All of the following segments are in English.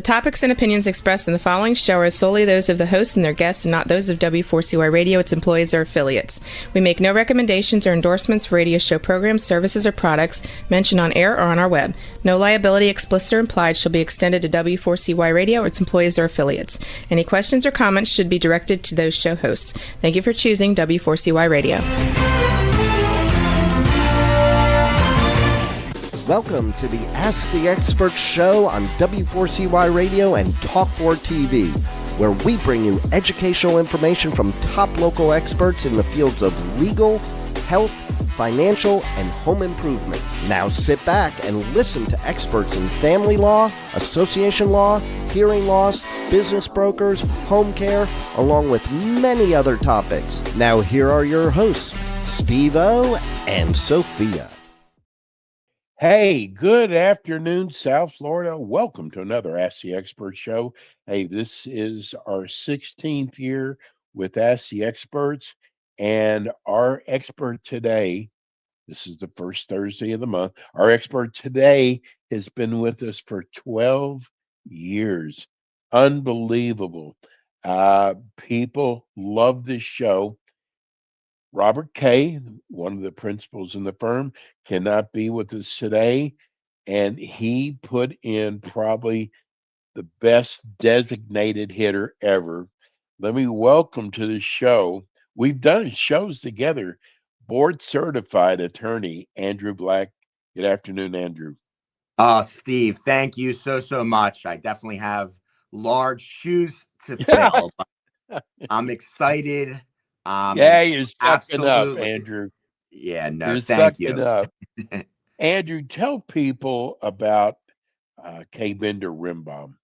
topics and opinions expressed in the following show are solely those of the hosts and their guests and not those of W4CY Radio, its employees, or affiliates. We make no recommendations or endorsements for radio show programs, services, or products mentioned on air or on our web. No liability, explicit or implied, shall be extended to W4CY Radio or its employees or affiliates. Any questions or comments should be directed to those show hosts. Thank you for choosing W4CY Radio. Welcome to the Ask the Expert show on W4CY Radio and Talk4 TV, where we bring you educational information from top local experts in the fields of legal, health, financial, and home improvement. Now sit back and listen to experts in family law, association law, hearing loss, business brokers, home care, along with many other topics. Now here are your hosts, Steve-O and Sophia. Hey, good afternoon, South Florida. Welcome to another Ask the Expert show. Hey, this is our 16th year with Ask the Experts, and our expert today, this is the first Thursday of the month, our expert today has been with us for 12 years. Unbelievable. People love this show. Robert Kay, one of the principals in the firm, cannot be with us today, and he put in probably the best designated hitter ever. Let me welcome to the show. We've done shows together, board certified attorney Andrew Black. Good afternoon, Andrew. Steve, thank you so much. I definitely have large shoes to fill. But I'm excited. Yeah, you're sucking up, Andrew. Yeah, no, you're thank you. Sucking up. Andrew, tell people about K. Bender Rimbaum.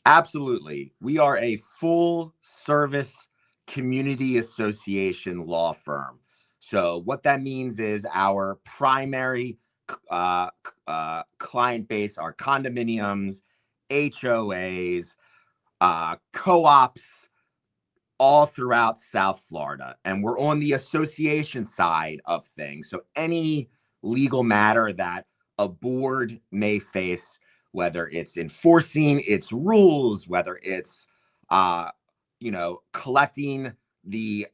Absolutely. We are a full service community association law firm. So what that means is our primary client base are condominiums, HOAs, co-ops, all throughout South Florida. And we're on the association side of things. So any legal matter that a board may face, whether it's enforcing its rules, whether it's, collecting the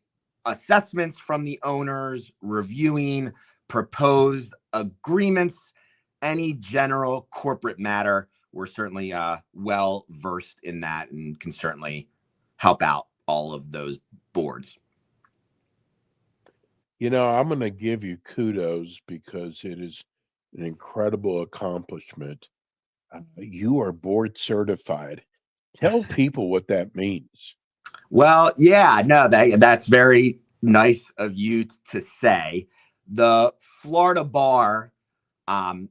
assessments from the owners, reviewing proposed agreements, any general corporate matter, we're certainly well versed in that and can certainly help out all of those boards. You know, I'm going to give you kudos because it is an incredible accomplishment. You are board certified. Tell people what that means. Well, yeah, no, that's very nice of you to say. The Florida bar,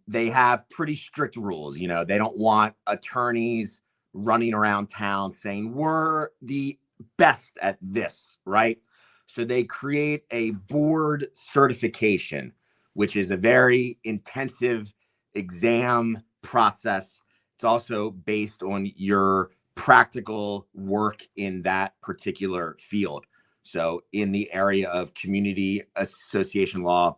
they have pretty strict rules. You know, they don't want attorneys running around town saying we're the best at this, right? So they create a board certification, which is a very intensive exam process. It's also based on your practical work in that particular field. So in the area of community association law,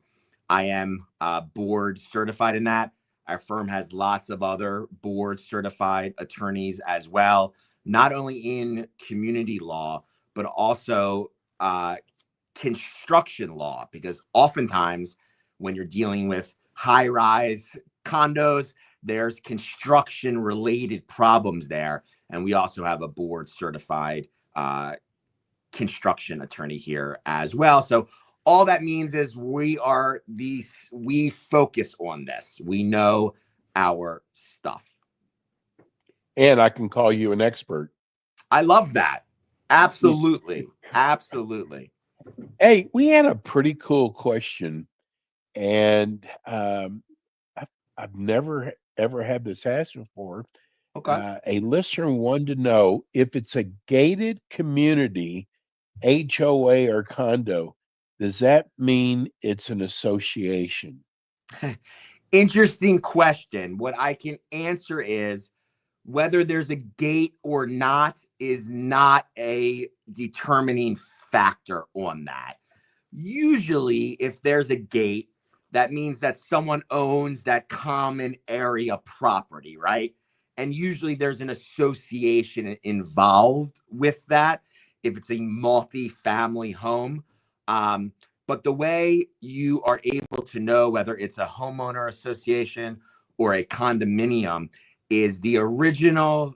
I am board certified in that. Our firm has lots of other board certified attorneys as well, not only in community law, but also construction law, because oftentimes when you're dealing with high-rise condos, there's construction related problems there. And we also have a board certified construction attorney here as well. So all that means is we focus on this. We know our stuff. And I can call you an expert. I love that. Absolutely. Absolutely. Hey, we had a pretty cool question, and I've never ever had this asked before. Okay. A listener wanted to know if it's a gated community, HOA or condo, does that mean it's an association? Interesting question. What I can answer is whether there's a gate or not is not a determining factor on that. Usually, if there's a gate, that means that someone owns that common area property, right? And usually there's an association involved with that if it's a multi-family home. But the way you are able to know whether it's a homeowner association or a condominium is the original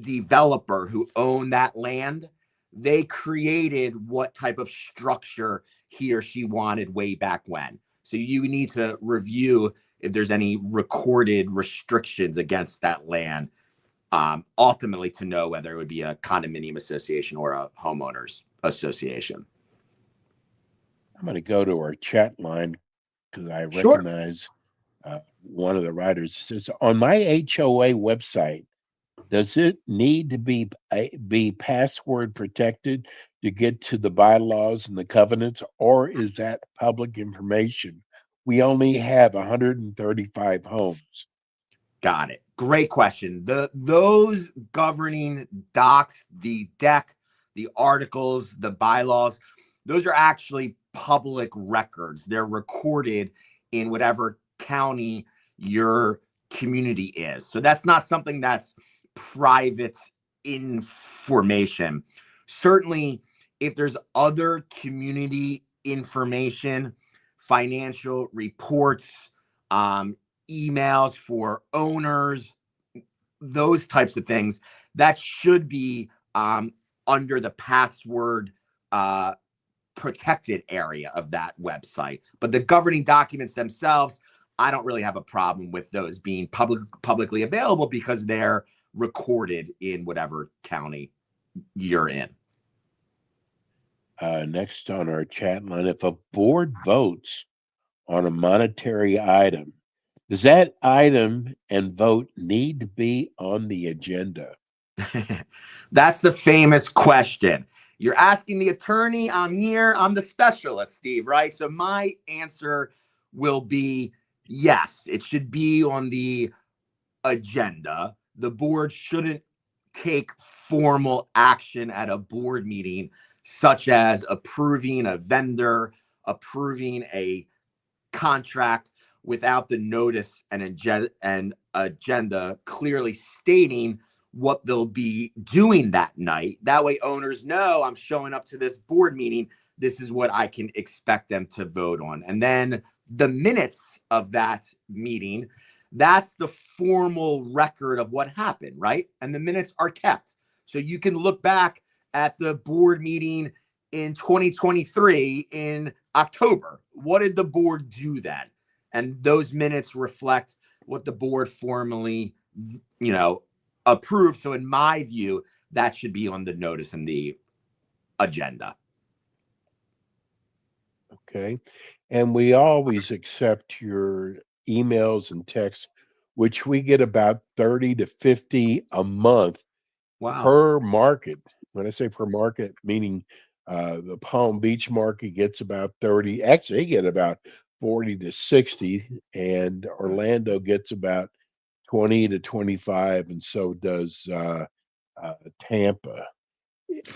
developer who owned that land. They created what type of structure he or she wanted way back when. So you need to review if there's any recorded restrictions against that land, ultimately to know whether it would be a condominium association or a homeowners association. I'm going to go to our chat line because I Sure. recognize one of the writers. It says, on my HOA website, does it need to be password protected to get to the bylaws and the covenants, or is that public information? We only have 135 homes. Got it. Great question. Those governing docs, the deck, the articles, the bylaws, those are actually public records. They're recorded in whatever county your community is. So that's not something that's private information. Certainly, if there's other community information, financial reports, emails for owners, those types of things, that should be under the password protected area of that website. But the governing documents themselves, I don't really have a problem with those being publicly available because they're recorded in whatever county you're in. Next on our chat line, if a board votes on a monetary item, does that item and vote need to be on the agenda? That's the famous question. You're asking the attorney. I'm here. I'm the specialist, Steve, right? So my answer will be yes, it should be on the agenda. The board shouldn't take formal action at a board meeting, such as approving a vendor, approving a contract without the notice and agenda clearly stating what they'll be doing that night. That way owners know I'm showing up to this board meeting. This is what I can expect them to vote on. And then the minutes of that meeting, that's the formal record of what happened, right? And the minutes are kept. So you can look back at the board meeting in 2023 in October. What did the board do then? And those minutes reflect what the board formally, approved. So in my view, that should be on the notice and the agenda. Okay. And we always accept your emails and texts, which we get about 30 to 50 a month. Wow. Per market. When I say per market, meaning the Palm Beach market gets about 30. Actually, they get about 40 to 60, and Orlando gets about 20 to 25, and so does Tampa.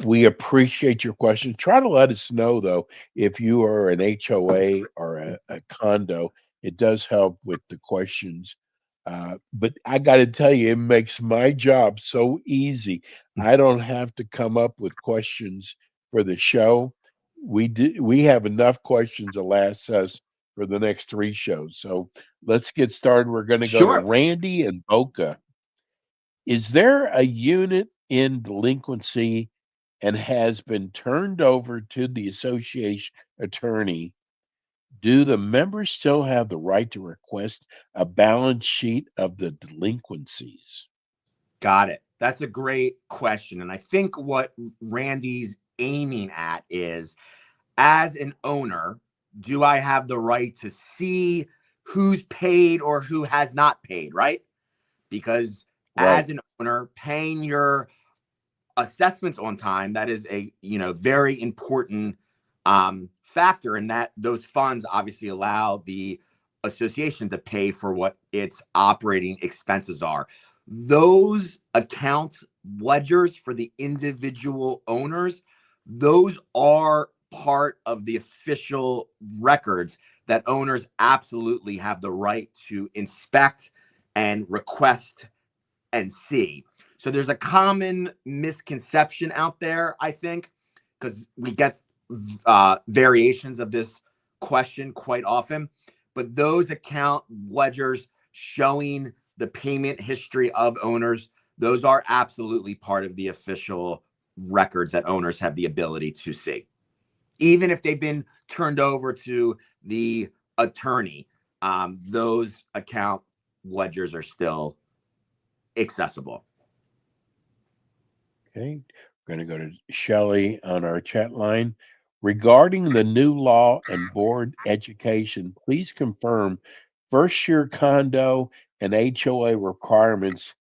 We appreciate your question. Try to let us know, though, if you are an HOA or a condo. It does help with the questions. But I got to tell you, it makes my job so easy. I don't have to come up with questions for the show. We have enough questions to last us for the next 3 shows. So let's get started. We're going to go to Sure. Randy and Boca. Is there a unit in delinquency and has been turned over to the association attorney? Do the members still have the right to request a balance sheet of the delinquencies? Got it. That's a great question. And I think what Randy's aiming at is, as an owner, do I have the right to see who's paid or who has not paid, right? Because Right. as an owner, paying your assessments on time, that is a very important factor, and that those funds obviously allow the association to pay for what its operating expenses are. Those account ledgers for the individual owners, those are part of the official records that owners absolutely have the right to inspect and request and C. So there's a common misconception out there, I think, because we get variations of this question quite often. But those account ledgers showing the payment history of owners, those are absolutely part of the official records that owners have the ability to see. Even if they've been turned over to the attorney, those account ledgers are still accessible. Okay, we're going to go to Shelley on our chat line. Regarding the new law and board education, please confirm first year condo and HOA requirements.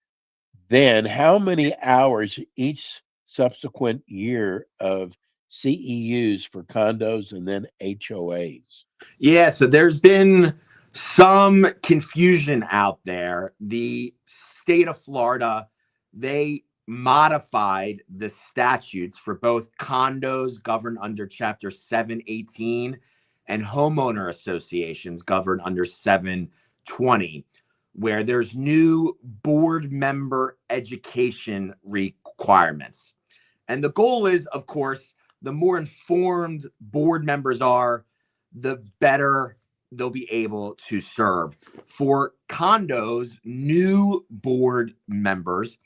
Then, how many hours each subsequent year of CEUs for condos and then HOAs? Yeah, so there's been some confusion out there. The state of Florida, they modified the statutes for both condos governed under Chapter 718 and homeowner associations governed under 720, where there's new board member education requirements. And the goal is, of course, the more informed board members are, the better they'll be able to serve. For condos, new board members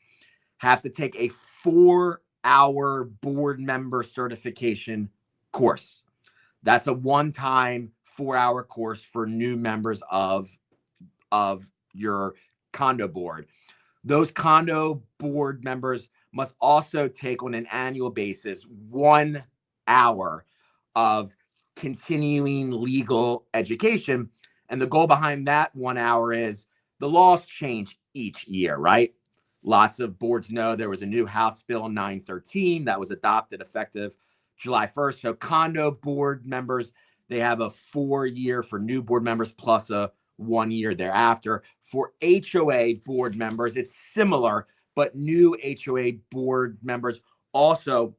have to take a 4-hour board member certification course. That's a one-time 4-hour course for new members of your condo board. Those condo board members must also take on an annual basis 1 hour of continuing legal education. And the goal behind that 1 hour is the laws change each year, right? Lots of boards know there was a new House Bill 913 that was adopted effective July 1st. So condo board members, they have a 4-year for new board members plus a 1 year thereafter. For HOA board members, it's similar, but new HOA board members also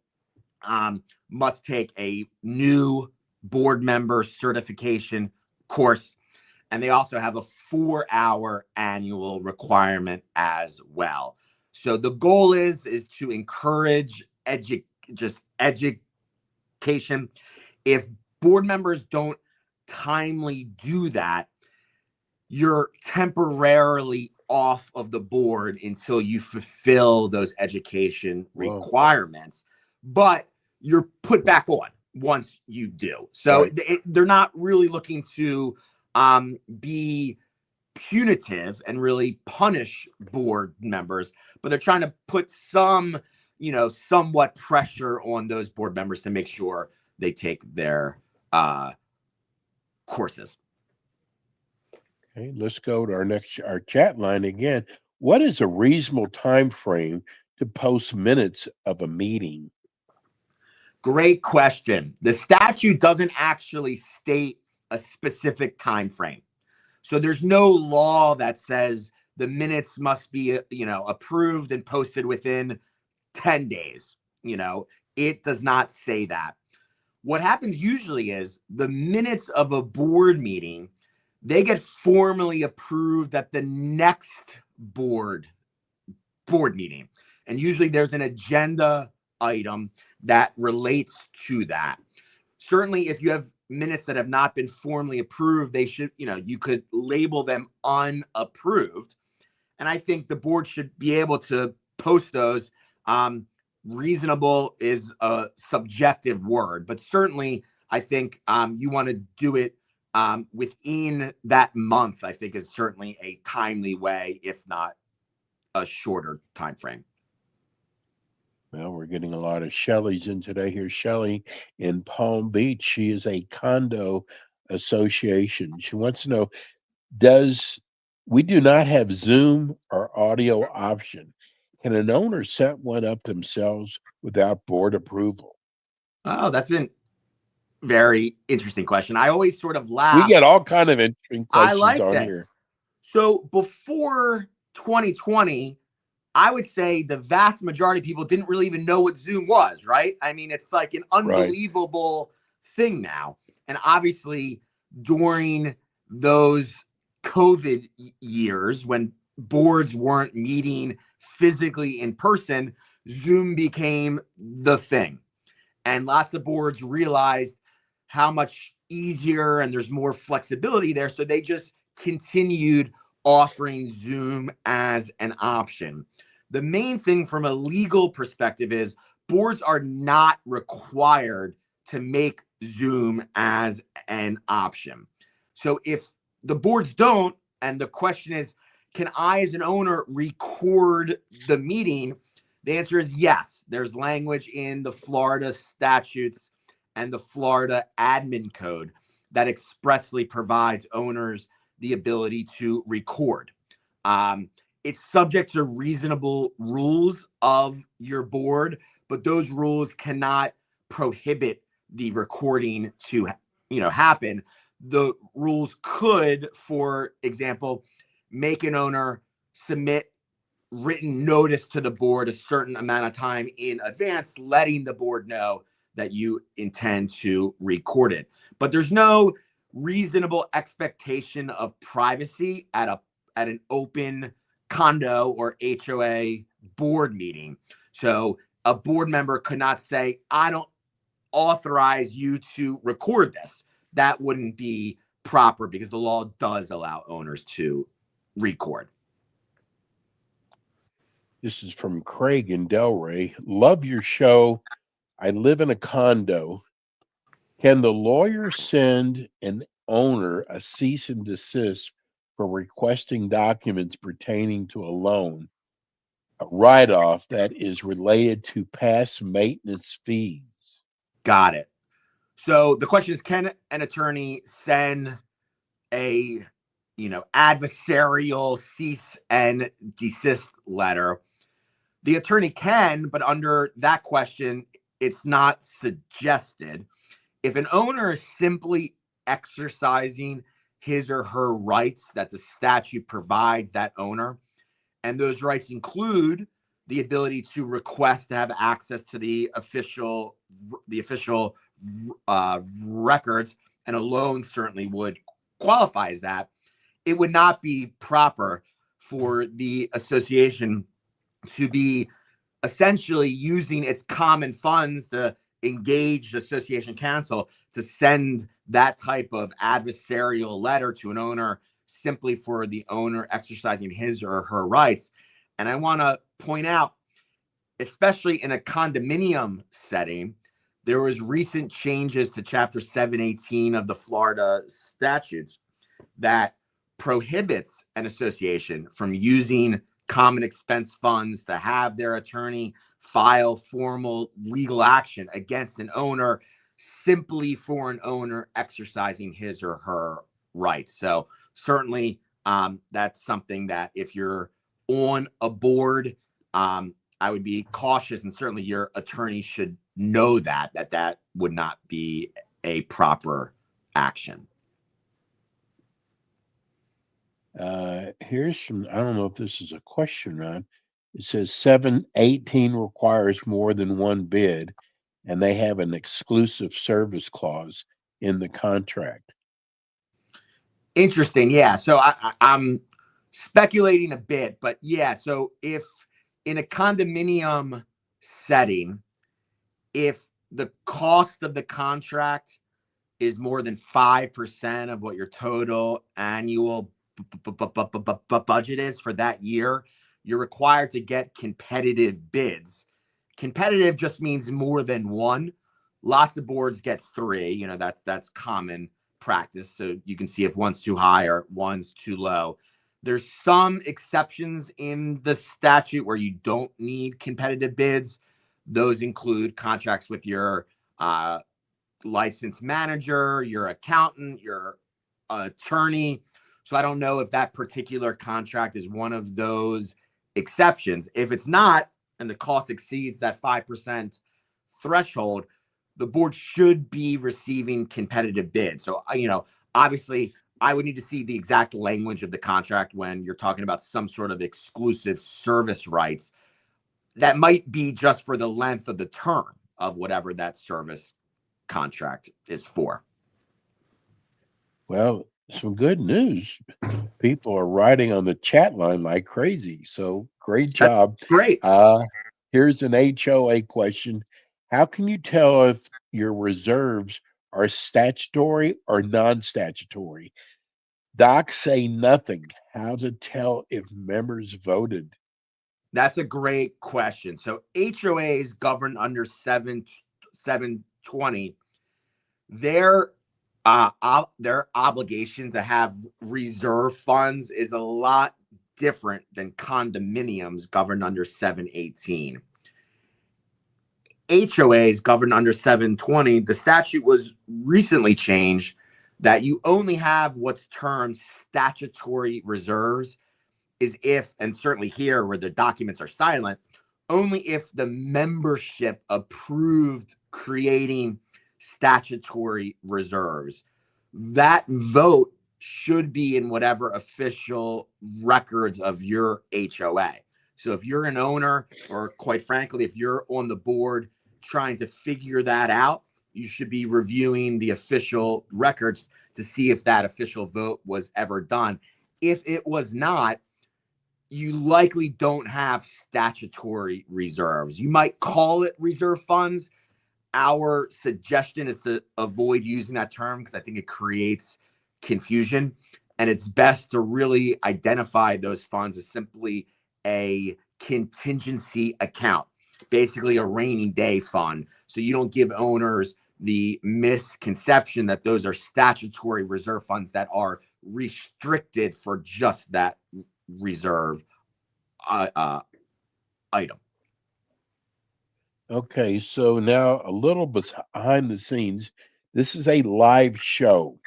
must take a new board member certification course. And they also have a 4-hour annual requirement as well. So the goal is to encourage education. If board members don't timely do that, you're temporarily off of the board until you fulfill those education requirements. But you're put back on once you do. So they're not really looking to be punitive and really punish board members, but they're trying to put some, somewhat pressure on those board members to make sure they take their courses. Okay, let's go to our chat line again. What is a reasonable time frame to post minutes of a meeting? Great question. The statute doesn't actually state a specific time frame. So there's no law that says the minutes must be, approved and posted within 10 days. It does not say that. What happens usually is the minutes of a board meeting, they get formally approved at the next board meeting. And usually there's an agenda item that relates to that. Certainly, if you have minutes that have not been formally approved, they should, you could label them unapproved. And I think the board should be able to post those. Reasonable is a subjective word, but certainly I think you want to do it within that month. I think is certainly a timely way, if not a shorter time frame. Well, we're getting a lot of Shelleys in today. Here's Shelley in Palm Beach. She is a condo association. She wants to know, we do not have Zoom or audio option. Can an owner set one up themselves without board approval? Oh, that's a very interesting question. I always sort of laugh. We get all kind of interesting questions on this. Here. So before 2020, I would say the vast majority of people didn't really even know what Zoom was, right? I mean, it's like an unbelievable thing now. And obviously, during those COVID years when boards weren't meeting physically in person, Zoom became the thing. And lots of boards realized how much easier and there's more flexibility there. So they just continued offering Zoom as an option. The main thing from a legal perspective is boards are not required to make Zoom as an option. So if the boards don't, and the question is, can I as an owner record the meeting? The answer is yes. There's language in the Florida statutes and the Florida admin code that expressly provides owners the ability to record. It's subject to reasonable rules of your board, but those rules cannot prohibit the recording to, happen. The rules could, for example, make an owner submit written notice to the board a certain amount of time in advance, letting the board know that you intend to record it. But there's no reasonable expectation of privacy at an open condo or HOA board meeting. So a board member could not say, I don't authorize you to record this. That wouldn't be proper because the law does allow owners to record. This is from Craig in Delray. Love your show. I live in a condo. Can the lawyer send an owner a cease and desist for requesting documents pertaining to a loan, a write-off that is related to past maintenance fees? Got it. So the question is, can an attorney send a, adversarial cease and desist letter? The attorney can, but under that question, it's not suggested. If an owner is simply exercising his or her rights that the statute provides that owner, and those rights include the ability to request to have access to the official records, and a loan certainly would qualify as that, it would not be proper for the association to be essentially using its common funds, the engaged association counsel, to send that type of adversarial letter to an owner simply for the owner exercising his or her rights. And I want to point out, especially in a condominium setting, there was recent changes to Chapter 718 of the Florida statutes that prohibits an association from using common expense funds to have their attorney file formal legal action against an owner simply for an owner exercising his or her rights. So certainly that's something that if you're on a board, I would be cautious, and certainly your attorney should know that would not be a proper action. Here's some, I don't know if this is a question, Ron. It says 718 requires more than one bid, and they have an exclusive service clause in the contract. Interesting. Yeah. So I'm speculating a bit, but yeah. So if in a condominium setting, if the cost of the contract is more than 5% of what your total annual budget is for that year, you're required to get competitive bids. Competitive just means more than one. Lots of boards get 3. That's common practice. So you can see if one's too high or one's too low. There's some exceptions in the statute where you don't need competitive bids. Those include contracts with your licensed manager, your accountant, your attorney. So I don't know if that particular contract is one of those exceptions. If it's not, and the cost exceeds that 5% threshold, the board should be receiving competitive bids. So, obviously, I would need to see the exact language of the contract when you're talking about some sort of exclusive service rights. That might be just for the length of the term of whatever that service contract is for. Well, some good news. People are writing on the chat line like crazy. So great That's job. great. Uh, Here's an HOA question. How can you tell if your reserves are statutory or non-statutory? Docs say nothing. How to tell if members voted? That's a great question. So HOAs governed under 720, their obligation to have reserve funds is a lot different than condominiums governed under 718. HOAs governed under 720, the statute was recently changed that you only have what's termed statutory reserves is if, and certainly here where the documents are silent, only if the membership approved creating statutory reserves. That vote should be in whatever official records of your HOA. So if you're an owner, or quite frankly, if you're on the board trying to figure that out, you should be reviewing the official records to see if that official vote was ever done. If it was not, you likely don't have statutory reserves. You might call it reserve funds. Our suggestion is to avoid using that term because I think it creates confusion. And it's best to really identify those funds as simply a contingency account, basically a rainy day fund. So you don't give owners the misconception that those are statutory reserve funds that are restricted for just that reserve item. Okay, so now a little behind the scenes. This is a live show.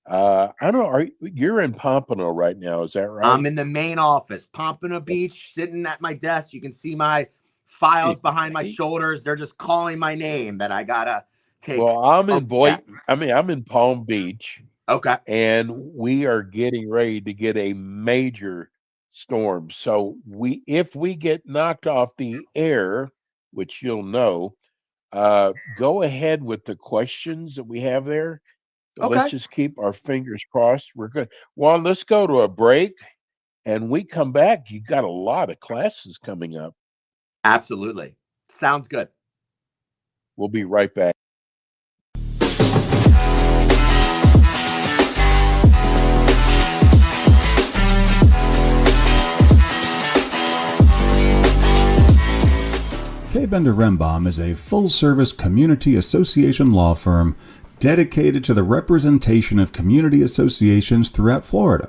I don't know. You're in Pompano right now? Is that I'm right? in the main office, Pompano Beach, sitting at my desk. You can see my files behind my shoulders. They're just calling my name that I gotta take. Well, I'm Oh, in yeah. I'm in Palm Beach, Okay. and we are getting ready to get a major storm. So if we get knocked off the air, which you'll know, go ahead with the questions that we have there. But let's Okay. just keep our fingers crossed. We're good. Well, let's go to a break, and we come back. You got a lot of classes coming up. Absolutely. Sounds good. We'll be right back. K. Bender Rembaum is a full-service community association law firm dedicated to the representation of community associations throughout Florida.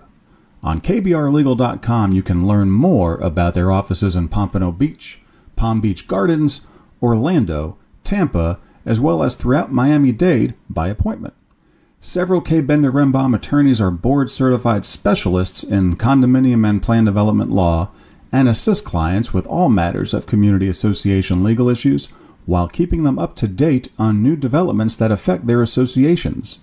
On kbrlegal.com, you can learn more about their offices in Pompano Beach, Palm Beach Gardens, Orlando, Tampa, as well as throughout Miami-Dade by appointment. Several K. Bender Rembaum attorneys are board-certified specialists in condominium and plan development law and assist clients with all matters of community association legal issues while keeping them up to date on new developments that affect their associations.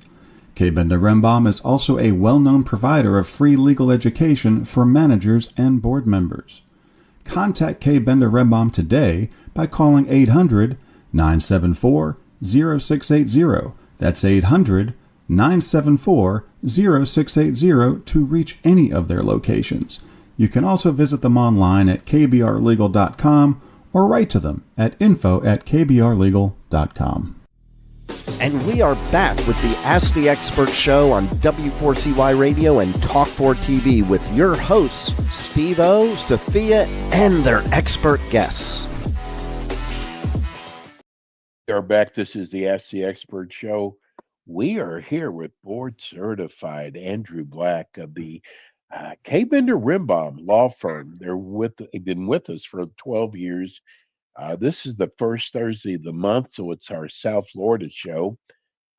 K. Bender Rembaum is also a well-known provider of free legal education for managers and board members. Contact K. Bender Rembaum today by calling 800-974-0680. That's 800-974-0680 to reach any of their locations. You can also visit them online at kbrlegal.com or write to them at info@kbrlegal.com. And we are back with the Ask the Expert show on W4CY Radio and Talk4TV with your hosts, Steve-O, Sophia, and their expert guests. We are back. This is the Ask the Expert show. We are here with board certified Andrew Black of the K. Bender Rimbaum law firm. They've been with us for 12 years. This is the first Thursday of the month, so it's our South Florida show.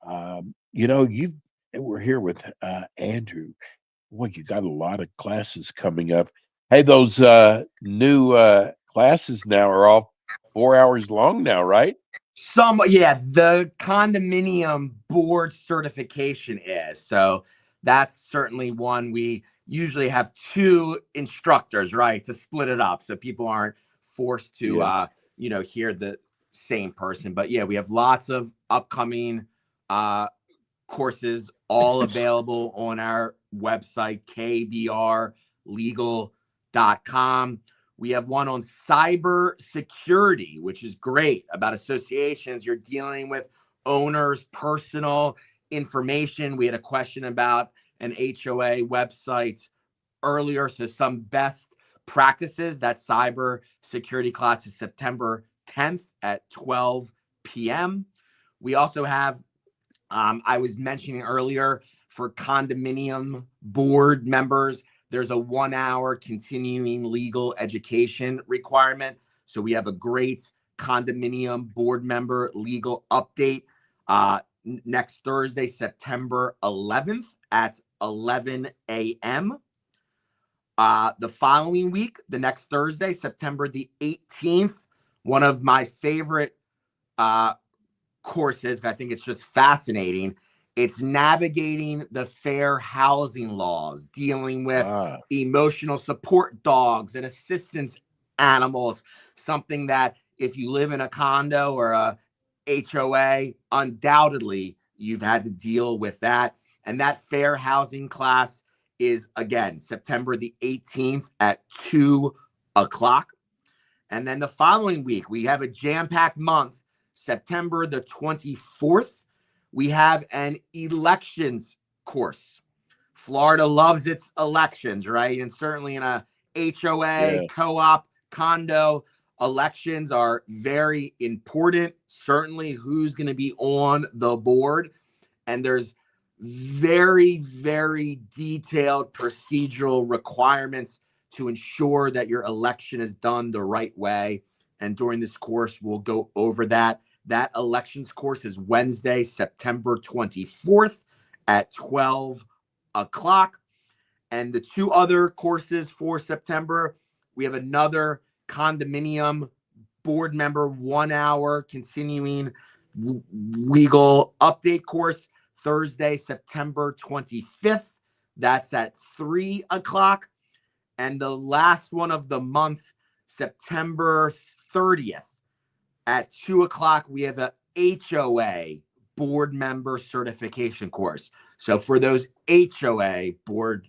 We're here with Andrew. Boy, you got a lot of classes coming up. Hey, those new classes now are all 4 hours long now, right? The condominium board certification is. So that's certainly one. We usually have two instructors, right, to split it up so people aren't forced to hear the same person. But yeah, we have lots of upcoming courses, all available on our website, kbrlegal.com. We have one on cyber security, which is great, about associations. You're dealing with owners' personal information. We had a question about an HOA website earlier. So some best practices. That cyber security class is September 10th at 12 p.m. We also have, I was mentioning earlier, for condominium board members, there's a 1-hour continuing legal education requirement. So we have a great condominium board member legal update next Thursday, September 11th at 11 a.m. The following week, the next Thursday, September the 18th, one of my favorite courses, I think it's just fascinating. It's navigating the fair housing laws, dealing with emotional support dogs and assistance animals, something that if you live in a condo or a HOA, undoubtedly you've had to deal with that. And that fair housing class is, again, September the 18th at 2 o'clock. And then the following week, we have a jam-packed month. September the 24th, we have an elections course. Florida loves its elections, right? And certainly in a HOA, co-op, condo, elections are very important. Certainly who's going to be on the board. And there's very, very detailed procedural requirements to ensure that your election is done the right way. And during this course, we'll go over that. That elections course is Wednesday, September 24th at 12 o'clock. And the two other courses for September, we have another condominium board member 1-hour continuing legal update course, Thursday, September 25th. That's at 3 o'clock. And the last one of the month, September 30th at 2 o'clock, we have a HOA board member certification course. So for those HOA board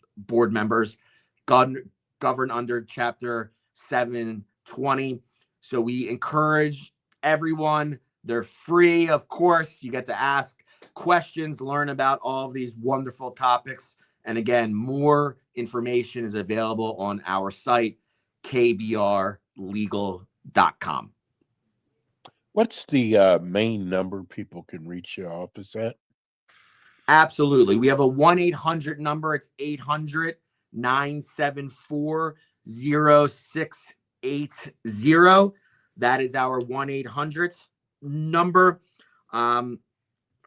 members governed under Chapter 720. So we encourage everyone. They're free, of course. You get to ask questions, learn about all of these wonderful topics. And again, more information is available on our site, kbrlegal.com. What's the main number people can reach your office at? Absolutely. We have a 1-800 number. It's 800-974-0680. That is our 1-800 number. And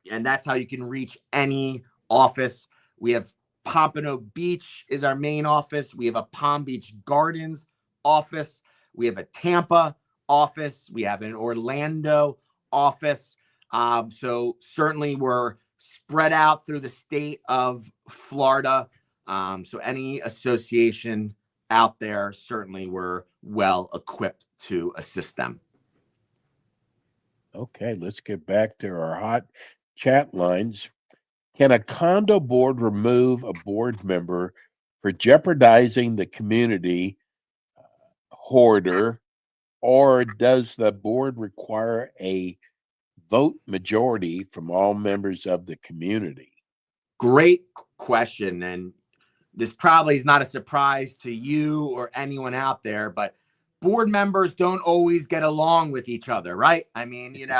that's how you can reach any office. We have Pompano Beach is our main office. We have a Palm Beach Gardens office. We have a Tampa office. We have an Orlando office. So certainly we're spread out through the state of Florida. So any association out there, certainly we're well equipped to assist them. Okay, let's get back to our hot chat lines. Can a condo board remove a board member for jeopardizing the community hoarder, or does the board require a vote majority from all members of the community? Great question. And this probably is not a surprise to you or anyone out there, but board members don't always get along with each other, right? I mean, it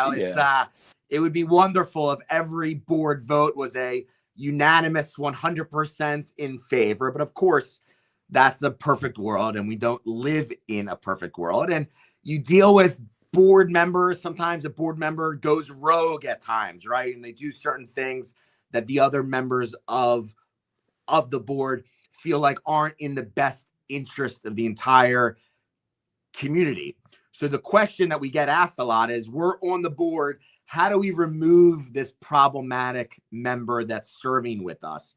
would be wonderful if every board vote was a unanimous 100% in favor. But of course, that's a perfect world, and we don't live in a perfect world. And you deal with board members. Sometimes a board member goes rogue at times, right? And they do certain things that the other members of the board feel like aren't in the best interest of the entire community. So the question that we get asked a lot is, we're on the board. How do we remove this problematic member that's serving with us?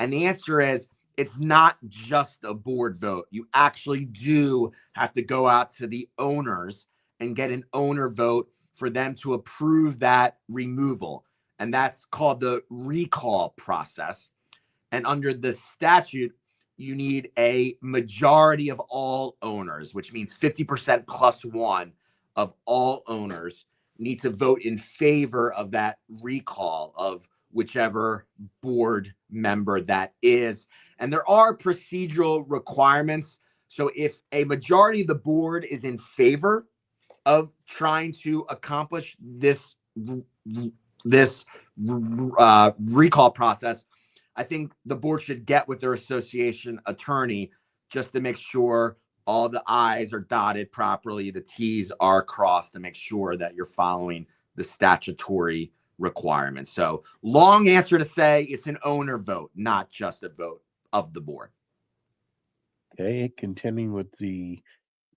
And the answer is, it's not just a board vote. You actually do have to go out to the owners and get an owner vote for them to approve that removal. and that's called the recall process. And under the statute, you need a majority of all owners, which means 50% plus one of all owners need to vote in favor of that recall of whichever board member that is. And there are procedural requirements. So if a majority of the board is in favor of trying to accomplish this recall process, I think the board should get with their association attorney just to make sure all the I's are dotted properly, the T's are crossed, to make sure that you're following the statutory requirements. So long answer to say it's an owner vote, not just a vote of the board. Okay, continuing with the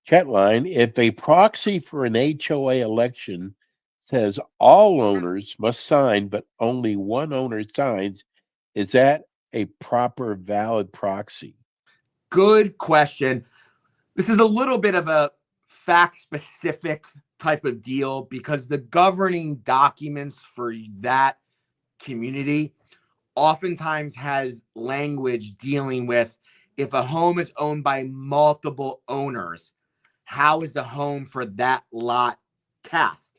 chat line. If a proxy for an HOA election says all owners must sign, but only one owner signs, is that a proper valid proxy? Good question. This is a little bit of a fact-specific type of deal because the governing documents for that community oftentimes has language dealing with if a home is owned by multiple owners, how is the home for that lot cast?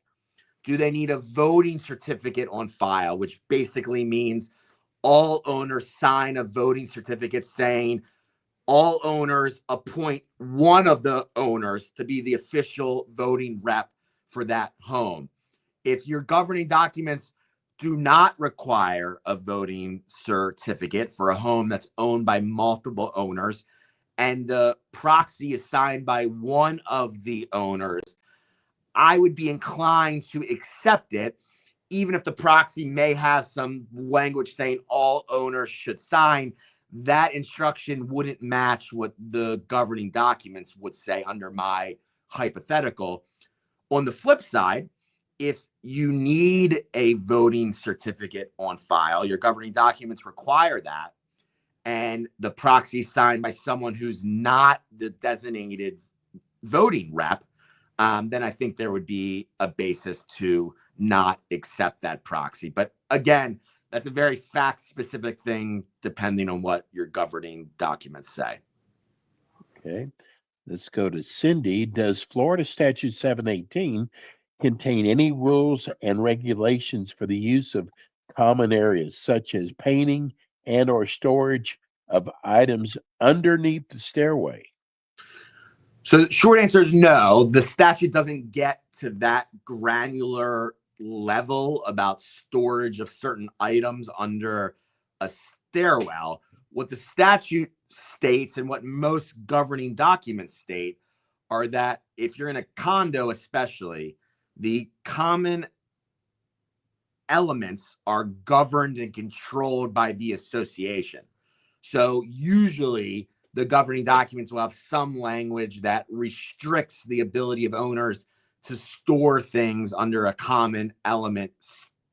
Do they need a voting certificate on file, which basically means all owners sign a voting certificate saying all owners appoint one of the owners to be the official voting rep for that home. If your governing documents do not require a voting certificate for a home that's owned by multiple owners, and the proxy is signed by one of the owners, I would be inclined to accept it, even if the proxy may have some language saying all owners should sign. That instruction wouldn't match what the governing documents would say under my hypothetical. On the flip side, if you need a voting certificate on file, your governing documents require that, and the proxy is signed by someone who's not the designated voting rep, then I think there would be a basis to not accept that proxy. But again, that's a very fact-specific thing depending on what your governing documents say. Okay, let's go to Cindy. Does Florida Statute 718 contain any rules and regulations for the use of common areas, such as painting and or storage of items underneath the stairway? So the short answer is no. The statute doesn't get to that granular level about storage of certain items under a stairwell. What the statute states and what most governing documents state are that if you're in a condo, especially, the common elements are governed and controlled by the association. So usually the governing documents will have some language that restricts the ability of owners to store things under a common element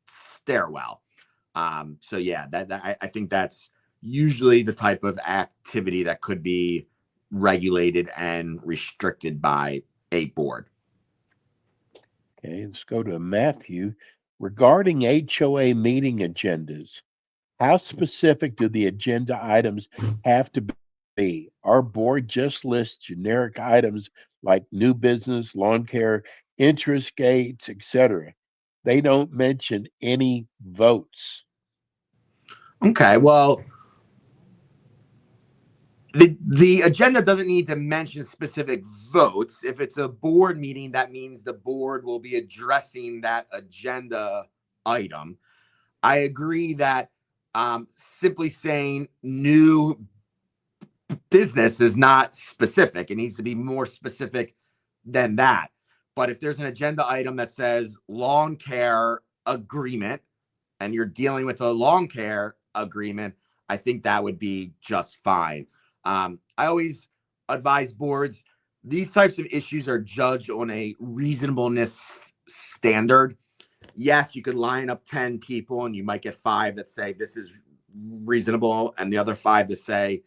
stairwell. So yeah, I think that's usually the type of activity that could be regulated and restricted by a board. Okay, let's go to Matthew. Regarding HOA meeting agendas, how specific do the agenda items have to be? Our board just lists generic items like new business, lawn care, interest gates, etc. They don't mention any votes. Okay, well, the agenda doesn't need to mention specific votes. If it's a board meeting, that means the board will be addressing that agenda item. I agree that simply saying new business is not specific. It needs to be more specific than that. But if there's an agenda item that says lawn care agreement and you're dealing with a lawn care agreement, I think that would be just fine. I always advise boards, these types of issues are judged on a reasonableness standard. Yes, you could line up 10 people and you might get 5 that say this is reasonable and the other 5 that say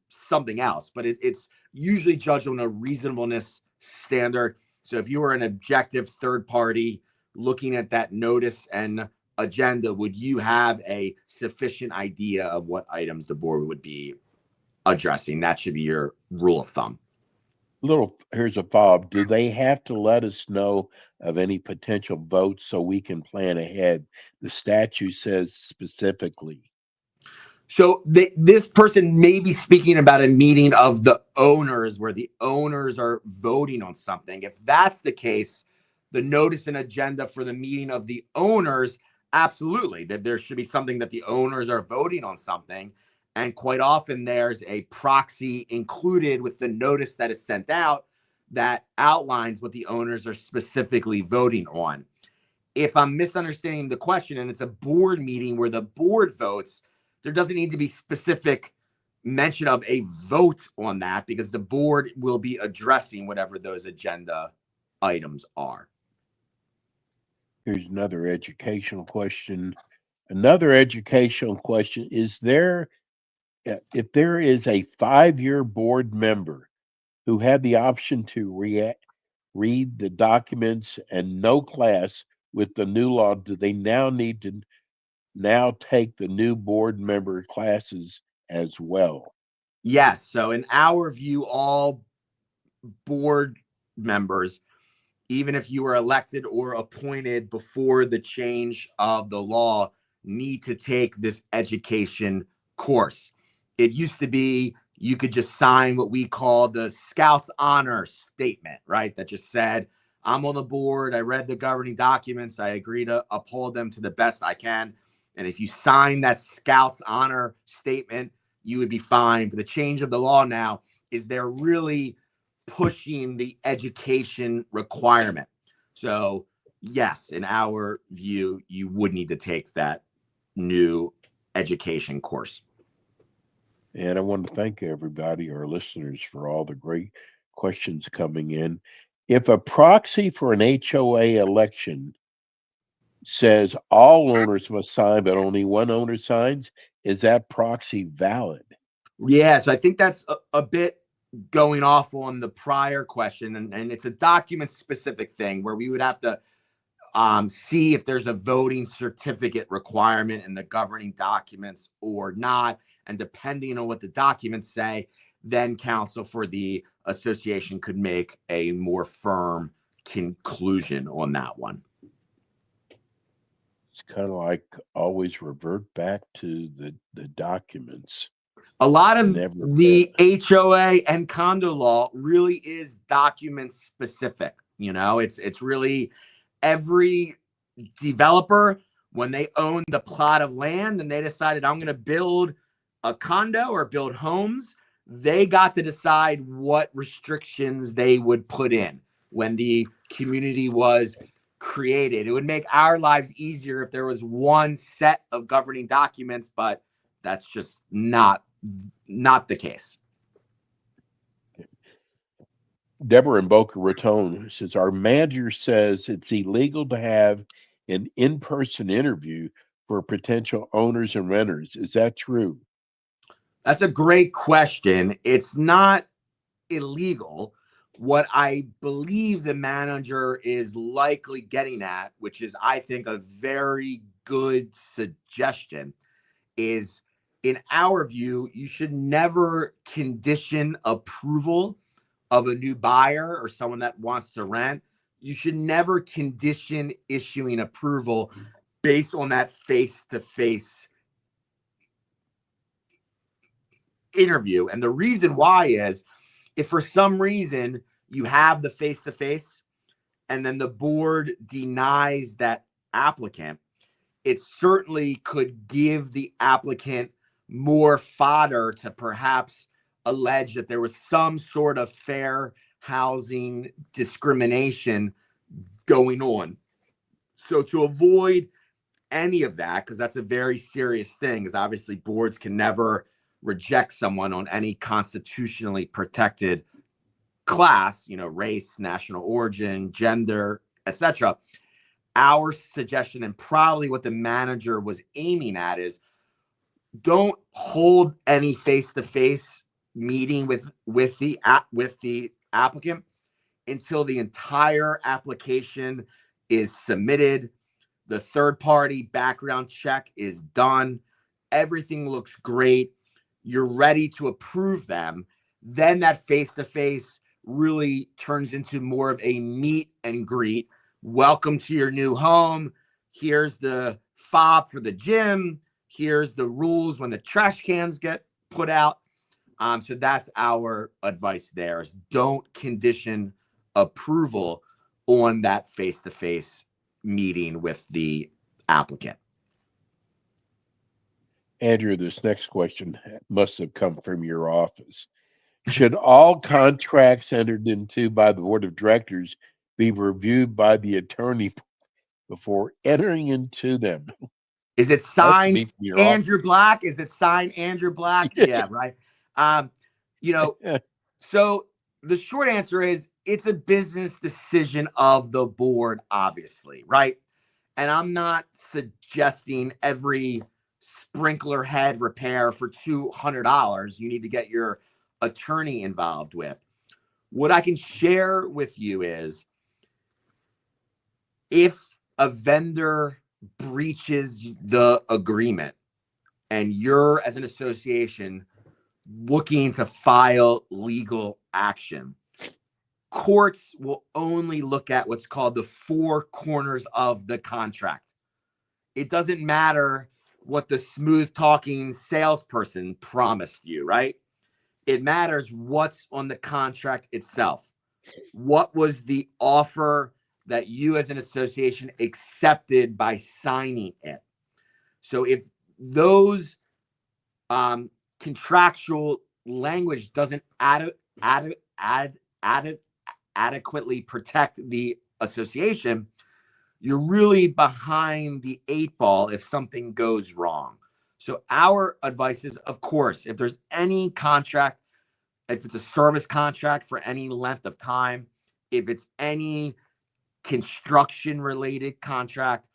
something else, but it's usually judged on a reasonableness standard. So if you were an objective third party looking at that notice and agenda, would you have a sufficient idea of what items the board would be addressing? That should be your rule of thumb. Here's a follow-up. Do they have to let us know of any potential votes so we can plan ahead? The statute says specifically. So this person may be speaking about a meeting of the owners where the owners are voting on something. If that's the case, the notice and agenda for the meeting of the owners, absolutely, that there should be something that the owners are voting on something. And quite often there's a proxy included with the notice that is sent out that outlines what the owners are specifically voting on. If I'm misunderstanding the question and it's a board meeting where the board votes, there doesn't need to be specific mention of a vote on that because the board will be addressing whatever those agenda items are. Here's another educational question. Another educational question is there, if there is a 5-year board member who had the option to read the documents and no class with the new law, do they now need to now take the new board member classes as well? Yes. So in our view, all board members, even if you were elected or appointed before the change of the law, need to take this education course. It used to be you could just sign what we call the Scouts Honor Statement, right? That just said, I'm on the board, I read the governing documents, I agree to uphold them to the best I can. And if you sign that Scouts Honor Statement, you would be fine. But the change of the law now is they're really pushing the education requirement. So yes, in our view, you would need to take that new education course. And I want to thank everybody, our listeners, for all the great questions coming in. If a proxy for an HOA election says all owners must sign, but only one owner signs, is that proxy valid? Yeah, so I think that's a bit going off on the prior question, and it's a document specific thing where we would have to see if there's a voting certificate requirement in the governing documents or not. And depending on what the documents say, then counsel for the association could make a more firm conclusion on that one. It's kind of like always revert back to the documents. A lot of the HOA and condo law really is document specific. You know, it's really every developer, when they own the plot of land and they decided I'm going to build a condo or build homes, they got to decide what restrictions they would put in when the community was created. It would make our lives easier if there was one set of governing documents, but that's just not the case. Deborah in Boca Raton says, our manager says it's illegal to have an in-person interview for potential owners and renters. Is that true? That's a great question. It's not illegal. What I believe the manager is likely getting at, which is, I think, a very good suggestion, is in our view, you should never condition approval of a new buyer or someone that wants to rent. You should never condition issuing approval based on that face-to-face interview. And the reason why is, if for some reason you have the face-to-face and then the board denies that applicant, it certainly could give the applicant more fodder to perhaps allege that there was some sort of fair housing discrimination going on. So to avoid any of that, because that's a very serious thing, because obviously boards can never reject someone on any constitutionally protected class, you know, race, national origin, gender, etc. Our suggestion, and probably what the manager was aiming at, is don't hold any face-to-face meeting with the applicant until the entire application is submitted, The third party background check is done. Everything looks great. You're ready to approve them. Then that face-to-face really turns into more of a meet and greet. Welcome to your new home. Here's the fob for the gym. Here's the rules when the trash cans get put out. So that's our advice there, is don't condition approval on that face-to-face meeting with the applicant. Andrew, this next question must have come from your office. Should all contracts entered into by the board of directors be reviewed by the attorney before entering into them? Is it Must signed be from your Andrew office. Black? Is it signed Andrew Black? Yeah, right. You know, so the short answer is it's a business decision of the board, obviously, right? And I'm not suggesting every sprinkler head repair for $200 you need to get your attorney involved with. What I can share with you is if a vendor breaches the agreement and you're, as an association, looking to file legal action, courts will only look at what's called the four corners of the contract. It doesn't matter what the smooth talking salesperson promised you, right? It matters what's on the contract itself. What was the offer that you as an association accepted by signing it? So if those contractual language doesn't adequately protect the association, you're really behind the eight ball if something goes wrong. So our advice is, of course, if there's any contract, if it's a service contract for any length of time, if it's any construction related contract,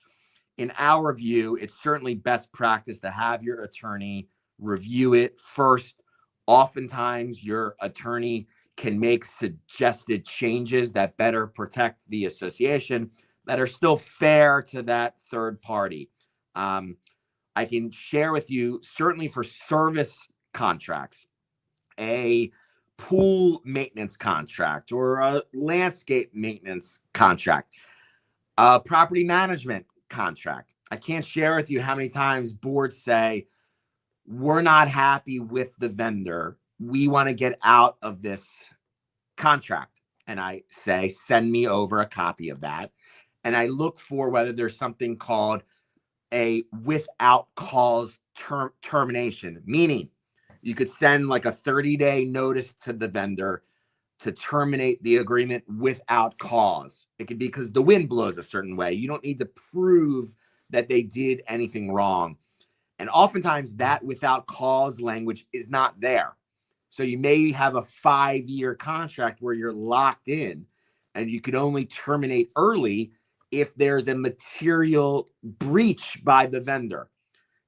in our view, it's certainly best practice to have your attorney review it first. Oftentimes, your attorney can make suggested changes that better protect the association, that are still fair to that third party. I can share with you, certainly for service contracts, a pool maintenance contract or a landscape maintenance contract, a property management contract. I can't share with you how many times boards say, we're not happy with the vendor. We want to get out of this contract. And I say, send me over a copy of that. And I look for whether there's something called a without cause termination, meaning you could send like a 30-day notice to the vendor to terminate the agreement without cause. It could be because the wind blows a certain way. You don't need to prove that they did anything wrong. And oftentimes that without cause language is not there. So you may have a 5-year contract where you're locked in and you could only terminate early if there's a material breach by the vendor.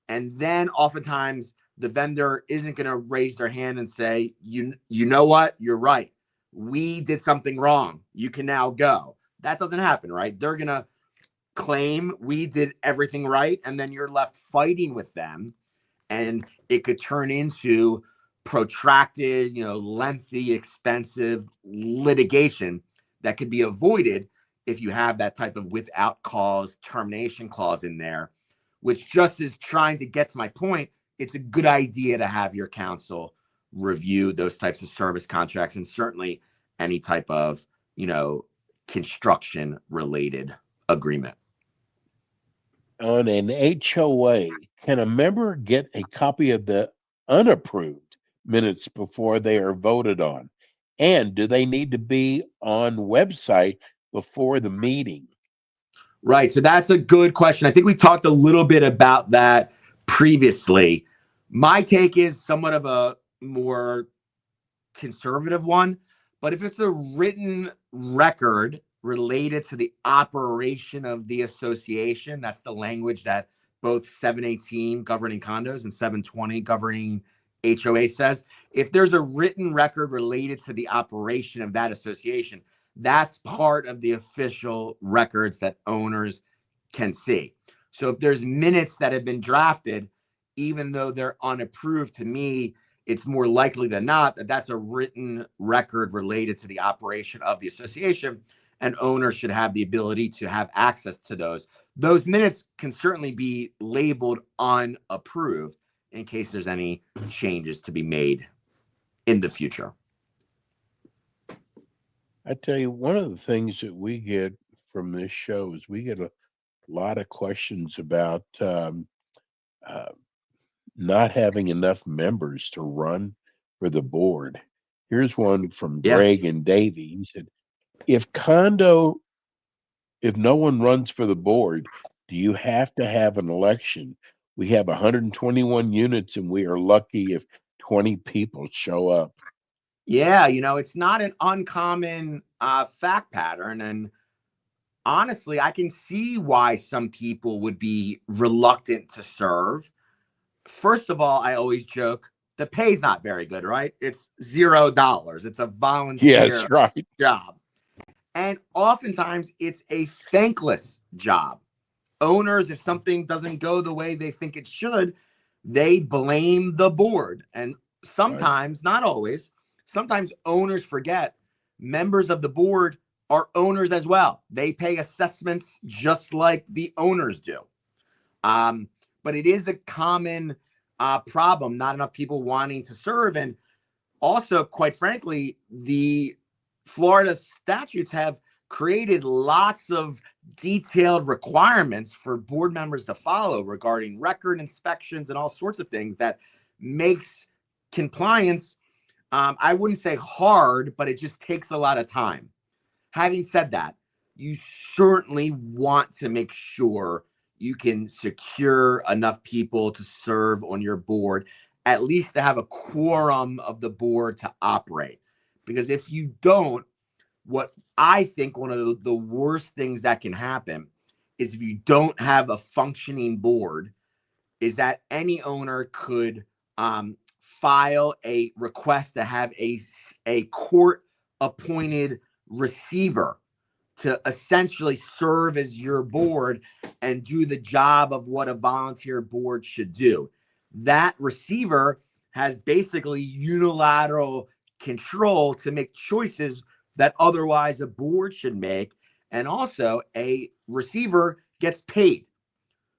And then oftentimes the vendor isn't going to raise their hand and say, you know what, you're right. We did something wrong. You can now go. That doesn't happen, right? They're going to claim we did everything right. And then you're left fighting with them. And it could turn into protracted, lengthy, expensive litigation that could be avoided if you have that type of without cause termination clause in there, which just is trying to get to my point. It's a good idea to have your counsel review those types of service contracts and certainly any type of, construction related agreement. On an HOA, can a member get a copy of the unapproved minutes before they are voted on? And do they need to be on website before the meeting? Right. So that's a good question. I think we talked a little bit about that previously. My take is somewhat of a more conservative one, but if it's a written record related to the operation of the association, that's the language that both 718 governing condos and 720 governing HOA says. If there's a written record related to the operation of that association, that's part of the official records that owners can see. So if there's minutes that have been drafted, even though they're unapproved, to me, it's more likely than not that that's a written record related to the operation of the association, and owners should have the ability to have access to those. Those minutes can certainly be labeled unapproved in case there's any changes to be made in the future. I tell you, one of the things that we get from this show is we get a lot of questions about uh, not having enough members to run for the board. Here's one from Yeah. Greg and Davey. He said, if condo, if no one runs for the board, do you have to have an election? We have 121 units and we are lucky if 20 people show up. Yeah, it's not an uncommon fact pattern. And honestly, I can see why some people would be reluctant to serve. First of all, I always joke, the pay's not very good, right? It's $0. It's a volunteer Yes, right. job. And oftentimes it's a thankless job. Owners, if something doesn't go the way they think it should, they blame the board. And sometimes, not always, sometimes owners forget members of the board are owners as well. They pay assessments just like the owners do. But it is a common problem, not enough people wanting to serve. And also, quite frankly, the Florida statutes have created lots of detailed requirements for board members to follow regarding record inspections and all sorts of things that makes compliance, I wouldn't say hard, but it just takes a lot of time. Having said that, you certainly want to make sure you can secure enough people to serve on your board, at least to have a quorum of the board to operate. Because if you don't, what I think one of the worst things that can happen is if you don't have a functioning board, is that any owner could file a request to have a court-appointed receiver to essentially serve as your board and do the job of what a volunteer board should do. That receiver has basically unilateral control to make choices that otherwise a board should make. And also a receiver gets paid.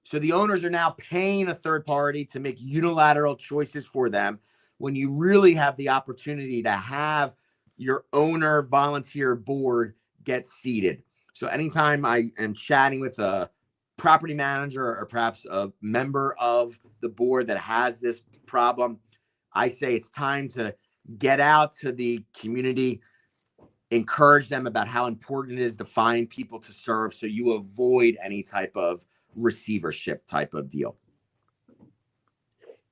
So the owners are now paying a third party to make unilateral choices for them when you really have the opportunity to have your owner volunteer board get seated. So anytime I am chatting with a property manager or perhaps a member of the board that has this problem, I say it's time to get out to the community, encourage them about how important it is to find people to serve so you avoid any type of receivership type of deal.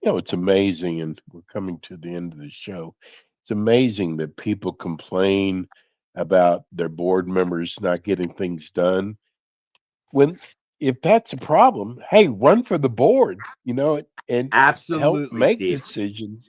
It's amazing, and we're coming to the end of the show. It's amazing that people complain about their board members not getting things done. When, if that's a problem, hey, run for the board, and help Absolutely, make Steve. decisions,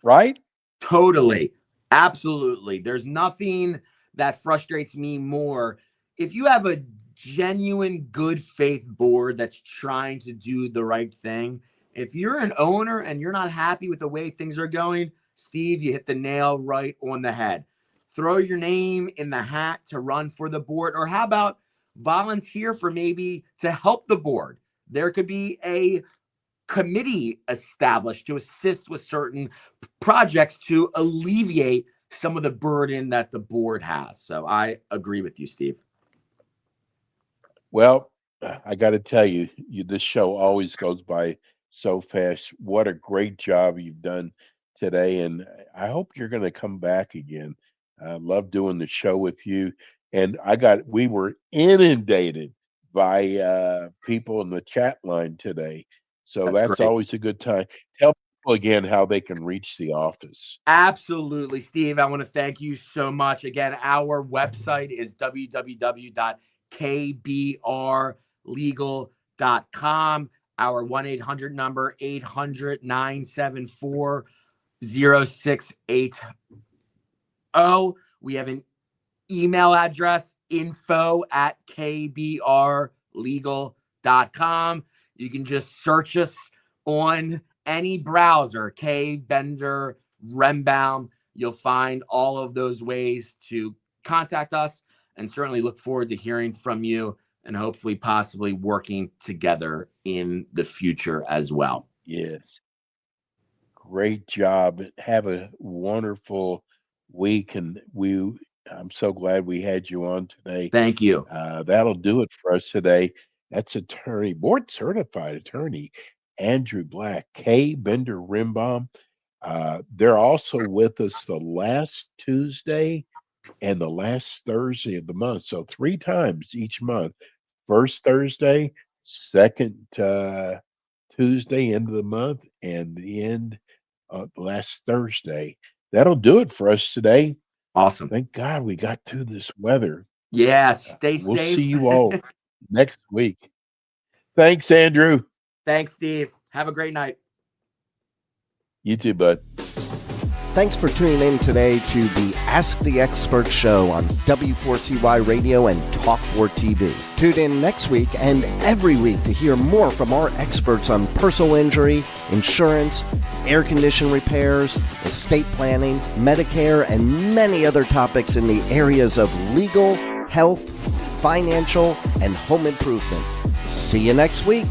right? Totally. Absolutely. There's nothing that frustrates me more. If you have a genuine good faith board that's trying to do the right thing, if you're an owner and you're not happy with the way things are going, Steve, you hit the nail right on the head. Throw your name in the hat to run for the board, or how about volunteer for maybe to help the board? There could be a committee established to assist with certain projects to alleviate some of the burden that the board has. So I agree with you, Steve. Well, I got to tell you, this show always goes by so fast. What a great job you've done today, and I hope you're going to come back again. I love doing the show with you, and we were inundated by people in the chat line today, so that's great. always a good time. Tell people again how they can reach the office. Absolutely, Steve. I want to thank you so much. Again, our website is www.kbrlegal.com. Our 1-800 number, 800-974-0680. We have an email address, info@kbrlegal.com. kbenderlegal.com. You can just search us on any browser, K Bender Rembaum. You'll find all of those ways to contact us, and certainly look forward to hearing from you and hopefully possibly working together in the future as well. Yes. Great job. Have a wonderful week. And I'm so glad we had you on today. Thank you. That'll do it for us today. That's board certified attorney, Andrew Black, K. Bender Rimbaum. They're also with us the last Tuesday and the last Thursday of the month. So 3 times each month. First Thursday, second Tuesday, end of the month, and the end last Thursday. That'll do it for us today. Awesome. Thank God we got through this weather. Yeah, stay We'll safe. see you all next week. Thanks, Andrew. Thanks, Steve. Have a great night. You too, bud. Thanks for tuning in today to the Ask the Expert show on W4CY Radio and Talk4 TV. Tune in next week and every week to hear more from our experts on personal injury, insurance, air condition repairs, estate planning, Medicare, and many other topics in the areas of legal, health, financial, and home improvement. See you next week.